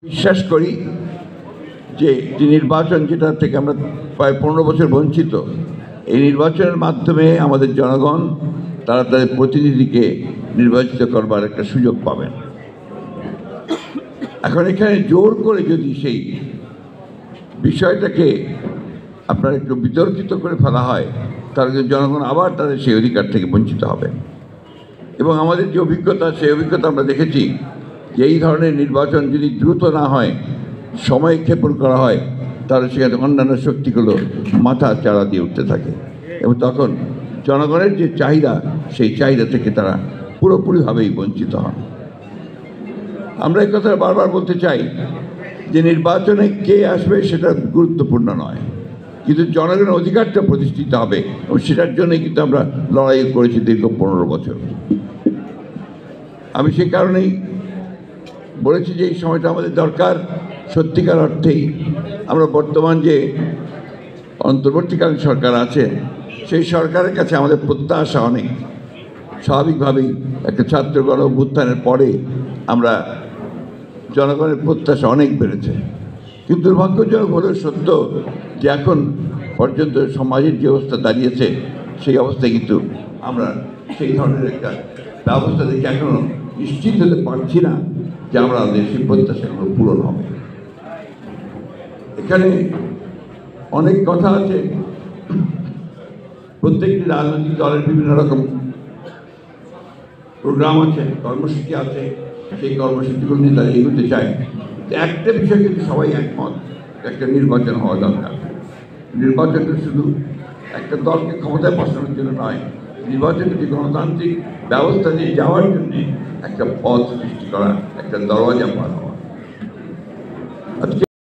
বিশ্বাস করি যে নির্বাচন যেটা থেকে আমরা প্রায় 15 বছর বঞ্চিত, এই নির্বাচনের মাধ্যমে আমাদের জনগণ তারা তাদের প্রতিনিধিকে নির্বাচিত করবার একটা সুযোগ পাবেন। এখন এখানে জোর করে যদি সেই বিষয়টাকে আপনার একটু বিতর্কিত করে ফেলা হয়, তাহলে জনগণ আবার তাদের সেই অধিকার থেকে বঞ্চিত হবে। এবং আমাদের যে অভিজ্ঞতা, সেই অভিজ্ঞতা আমরা দেখেছি যে এই ধরনের নির্বাচন যদি দ্রুত না হয়, সময় ক্ষেপণ করা হয়, তাহলে সেখানে অন্যান্য শক্তিগুলো মাথা চাড়া দিয়ে উঠতে থাকে এবং তখন জনগণের যে চাহিদা, সেই চাহিদা থেকে তারা পুরোপুরিভাবেই বঞ্চিত হন। আমরা এই কথা বারবার বলতে চাই যে নির্বাচনে কে আসবে সেটা গুরুত্বপূর্ণ নয়, কিন্তু জনগণের অধিকারটা প্রতিষ্ঠিত হবে এবং সেটার জন্যই কিন্তু আমরা লড়াই করেছি দীর্ঘ 15 বছর। আমি সেই কারণেই বলেছি যে এই সময়টা আমাদের দরকার। সত্যিকার অর্থেই আমরা বর্তমান যে অন্তর্বর্তীকালীন সরকার আছে, সেই সরকারের কাছে আমাদের প্রত্যাশা অনেক। স্বাভাবিকভাবেই একটা ছাত্র গণ অভ্যুত্থানের পরে আমরা জনগণের প্রত্যাশা অনেক বেড়েছে, কিন্তু দুর্ভাগ্যজনক হলেও সত্য যে এখন পর্যন্ত সমাজের যে অবস্থা দাঁড়িয়েছে, সেই অবস্থায় কিন্তু আমরা সেই ধরনের একটা ব্যবস্থা দেখে এখনও নিশ্চিত হতে পারছি না যে আমরা আমাদের সেই প্রত্যাশাগুলো পূরণ হবে। এখানে অনেক কথা আছে, প্রত্যেকটি রাজনৈতিক দলের বিভিন্ন রকম প্রোগ্রাম আছে, কর্মসূচি আছে, সেই কর্মসূচিগুলো নিয়ে তারা এগোতে চায়। একটা বিষয় কিন্তু সবাই একমত, একটা নির্বাচন হওয়া দরকার। নির্বাচনটা শুধু একটা দলকে ক্ষমতায় বসানোর জন্য নয়, নির্বাচনটি গণতান্ত্রিক ব্যবস্থা দিয়ে যাওয়ার জন্য একটা পথ সৃষ্টি করা, একটা দরজা পার হওয়া।